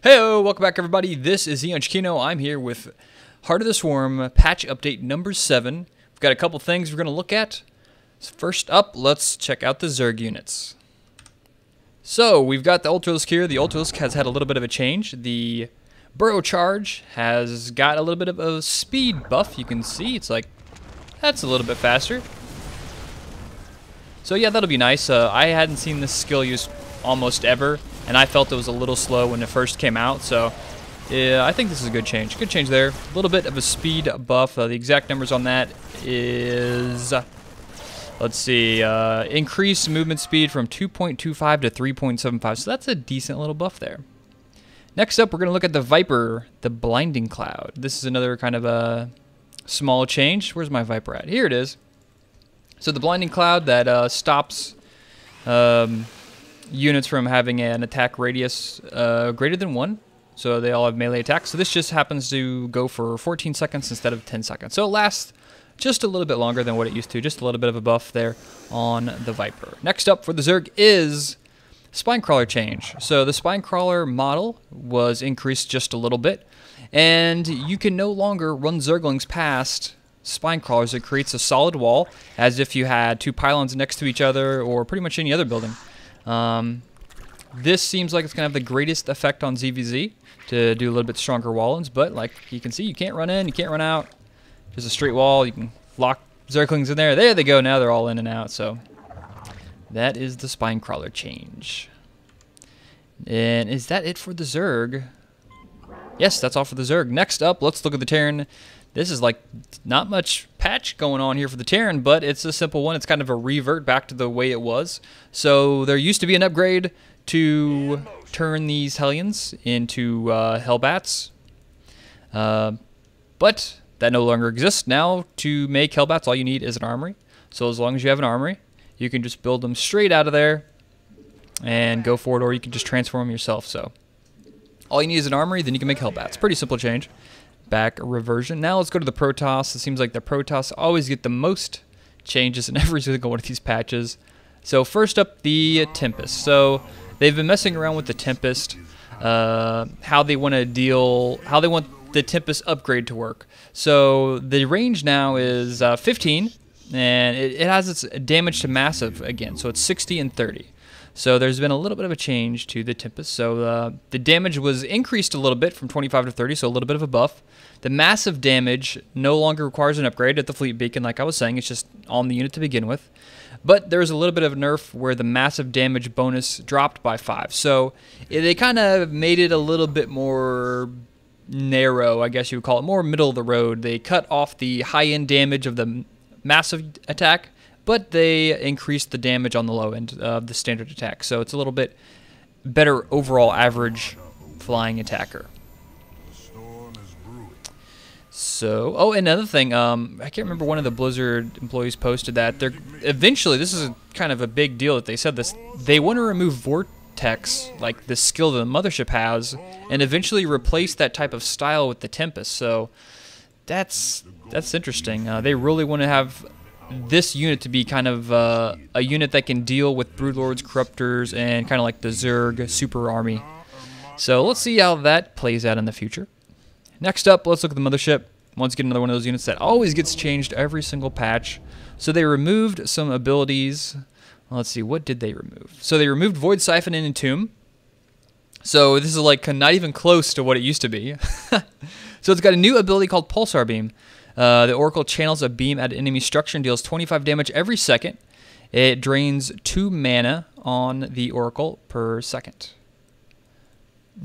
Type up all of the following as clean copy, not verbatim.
Heyo, welcome back everybody. This is Ian Chikino. I'm here with Heart of the Swarm patch update number 7. We've got a couple things we're going to look at. So first up, let's check out the Zerg units. So we've got the Ultralisk here. The Ultralisk has had a little bit of a change. The Burrow Charge has got a little bit of a speed buff. You can see it's like, that's a little bit faster. So yeah, that'll be nice. I hadn't seen this skill used almost ever, and I felt it was a little slow when it first came out, so yeah, I think this is a good change. Good change there. A little bit of a speed buff. The exact numbers on that is, let's see, increased movement speed from 2.25 to 3.75, so that's a decent little buff there. Next up, we're going to look at the Viper, the Blinding Cloud. This is another kind of a small change. Where's my Viper at? Here it is. So the Blinding Cloud that stops units from having an attack radius greater than 1. So they all have melee attacks. So this just happens to go for 14 seconds instead of 10 seconds. So it lasts just a little bit longer than what it used to. Just a little bit of a buff there on the Viper. Next up for the Zerg is Spinecrawler change. So the Spinecrawler model was increased just a little bit. And you can no longer run Zerglings past Spinecrawlers. It creates a solid wall as if you had two pylons next to each other or pretty much any other building. This seems like it's going to have the greatest effect on ZVZ to do a little bit stronger wall-ins, but like you can see, you can't run in, you can't run out. Just a straight wall. You can lock Zerglings in there. There they go. Now they're all in and out. So that is the Spinecrawler change. And is that it for the Zerg? Yes, that's all for the Zerg. Next up, let's look at the Terran. This is like not much patch going on here for the Terran, but it's a simple one. It's kind of a revert back to the way it was. So there used to be an upgrade to turn these Hellions into Hellbats, but that no longer exists. Now to make Hellbats, all you need is an armory. So as long as you have an armory, you can just build them straight out of there and go for it, or you can just transform them yourself. So all you need is an armory, then you can make Hellbats. Pretty simple change. Back reversion. Now let's go to the Protoss. It seems like the Protoss always get the most changes in every single one of these patches. So first up, the Tempest. So they've been messing around with the Tempest, how they want the Tempest upgrade to work. So the range now is 15, and it has its damage to massive again. So it's 60 and 30. So there's been a little bit of a change to the Tempest. So the damage was increased a little bit from 25 to 30, so a little bit of a buff. The massive damage no longer requires an upgrade at the Fleet Beacon, like I was saying. It's just on the unit to begin with. But there's a little bit of a nerf where the massive damage bonus dropped by 5. So they kind of made it a little bit more narrow, I guess you would call it, more middle of the road. They cut off the high-end damage of the massive attack, but they increased the damage on the low end of the standard attack. So it's a little bit better overall average flying attacker. So, oh, another thing, I can't remember, one of the Blizzard employees posted that they're eventually, this is kind of a big deal that they said this, they want to remove Vortex, like the skill that the Mothership has, and eventually replace that type of style with the Tempest. So that's interesting. They really want to have this unit to be kind of a unit that can deal with Broodlords, Corruptors, and kind of like the Zerg super army. So let's see how that plays out in the future. Next up, let's look at the Mothership. Once again, another one of those units that always gets changed every single patch. So they removed some abilities. Well, let's see, what did they remove? So they removed Void Siphon and Entomb. So this is like not even close to what it used to be. So it's got a new ability called Pulsar Beam. The Oracle channels a beam at an enemy structure and deals 25 damage every second. It drains 2 mana on the Oracle per second.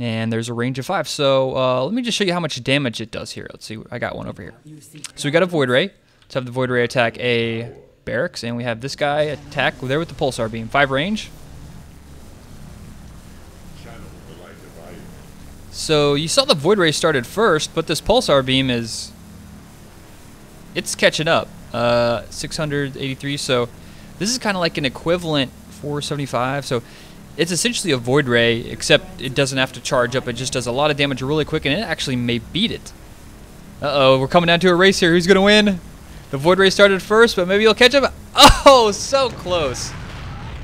And there's a range of 5. So let me just show you how much damage it does here. Let's see. I got one over here. So we got a Void Ray. Let's have the Void Ray attack a barracks. And we have this guy attack there with the Pulsar Beam. 5 range. So you saw the Void Ray started first, but this Pulsar Beam is... it's catching up. 683. So this is kind of like an equivalent 475. So it's essentially a Void Ray, except it doesn't have to charge up. It just does a lot of damage really quick, and it actually may beat it. Uh-oh, we're coming down to a race here. Who's going to win? The Void Ray started first, but maybe he'll catch up. Oh, so close.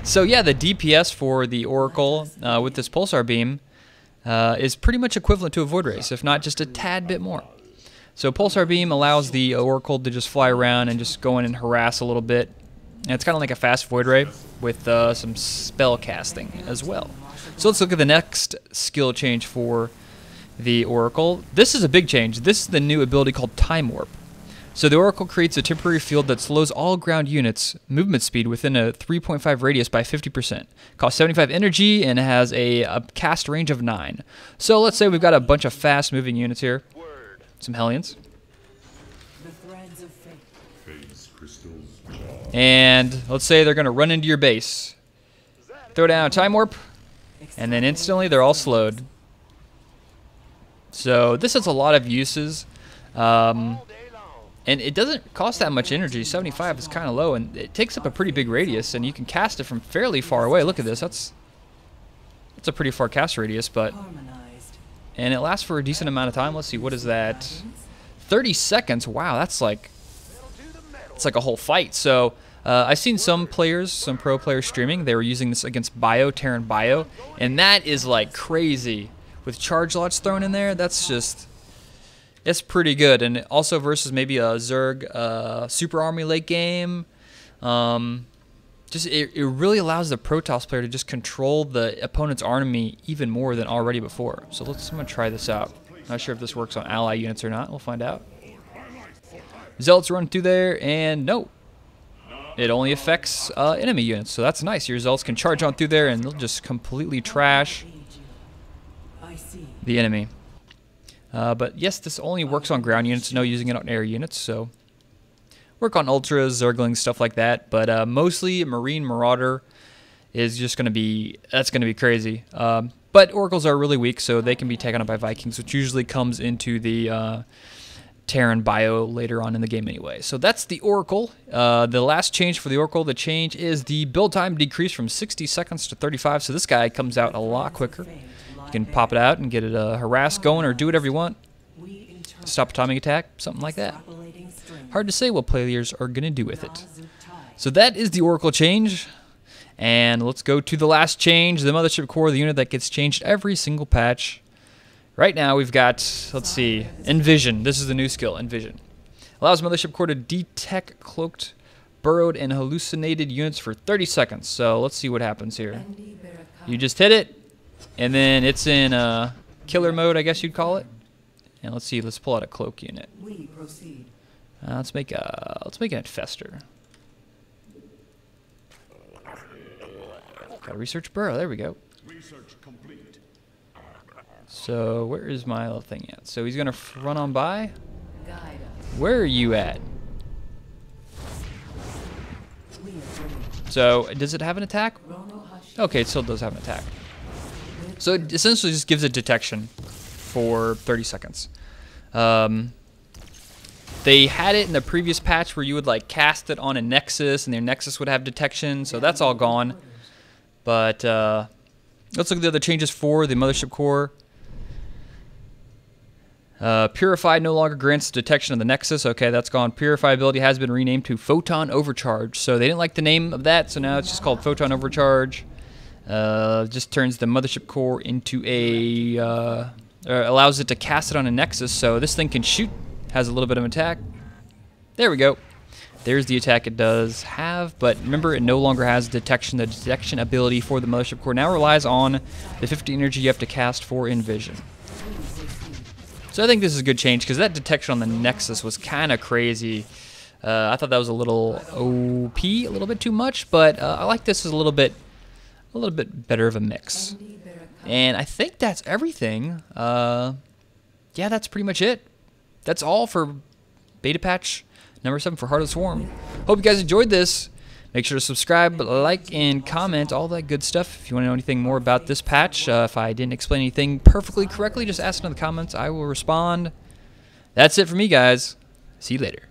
So yeah, the DPS for the Oracle with this Pulsar Beam is pretty much equivalent to a Void Race, if not just a tad bit more. So Pulsar Beam allows the Oracle to just fly around and just go in and harass a little bit. And it's kind of like a fast Void Ray with some spell casting as well. So let's look at the next skill change for the Oracle. This is a big change. This is the new ability called Time Warp. So the Oracle creates a temporary field that slows all ground units' movement speed within a 3.5 radius by 50%. Costs 75 energy and has a cast range of 9. So let's say we've got a bunch of fast moving units here. Some Hellions. And let's say they're going to run into your base. Throw down a Time Warp, and then instantly they're all slowed. So this has a lot of uses. And it doesn't cost that much energy. 75 is kind of low, and it takes up a pretty big radius, and you can cast it from fairly far away. Look at this. That's a pretty far cast radius, but... And it lasts for a decent amount of time. Let's see, what is that? 30 seconds. Wow, that's like... It's like a whole fight. So I've seen some players, some pro players streaming. They were using this against Terran Bio, and that is like crazy. With charge lots thrown in there, that's just... It's pretty good. And also versus maybe a Zerg Super Army late game. It really allows the Protoss player to just control the opponent's army even more than already before. So I'm going to try this out. Not sure if this works on ally units or not. We'll find out. Zealots run through there, and no. It only affects enemy units, so that's nice. Your Zealots can charge on through there, and they'll just completely trash the enemy. But yes, this only works on ground units, no using it on air units, so work on Ultras, Zerglings, stuff like that. But mostly Marine Marauder is just going to be, that's going to be crazy. But Oracles are really weak, so they can be taken up by Vikings, which usually comes into the Terran Bio later on in the game anyway. So that's the Oracle. The last change for the Oracle, the change is the build time decreased from 60 seconds to 35, so this guy comes out a lot quicker. You can pop it out and get it harass going or do whatever you want. Stop atomic attack, something like that. Hard to say what players are going to do with it. So that is the Oracle change. And let's go to the last change, the Mothership Core, the unit that gets changed every single patch. Right now we've got, let's see, Envision. This is the new skill, Envision. Allows Mothership Core to detect cloaked, burrowed, and hallucinated units for 30 seconds. So let's see what happens here. You just hit it, and then it's in killer mode, I guess you'd call it. And let's see, let's pull out a cloak unit. Let's make an Infester. Got a research burrow. There we go. Research complete. So where is my little thing at? So he's gonna run on by. Where are you at? So does it have an attack? Okay, it still does have an attack. So it essentially just gives it detection for 30 seconds. They had it in the previous patch where you would like cast it on a Nexus and their Nexus would have detection, so that's all gone. But let's look at the other changes for the Mothership Core. Purified no longer grants detection of the Nexus. Okay, that's gone. Purify ability has been renamed to Photon Overcharge. So they didn't like the name of that, so now it's just called Photon Overcharge. Just turns the Mothership Core into a... allows it to cast it on a Nexus, so this thing can shoot. Has a little bit of attack. There we go. There's the attack it does have, but remember it no longer has detection. The detection ability for the Mothership Core now relies on the 50 energy you have to cast for Envision. So I think this is a good change because that detection on the Nexus was kind of crazy. I thought that was a little OP, a little bit too much, but I like this as a little bit better of a mix. And I think that's everything. Yeah, that's pretty much it. That's all for beta patch number 7 for Heart of the Swarm. Hope you guys enjoyed this. Make sure to subscribe, like, and comment, all that good stuff. If you want to know anything more about this patch, if I didn't explain anything perfectly correctly, just ask in the comments. I will respond. That's it for me, guys. See you later.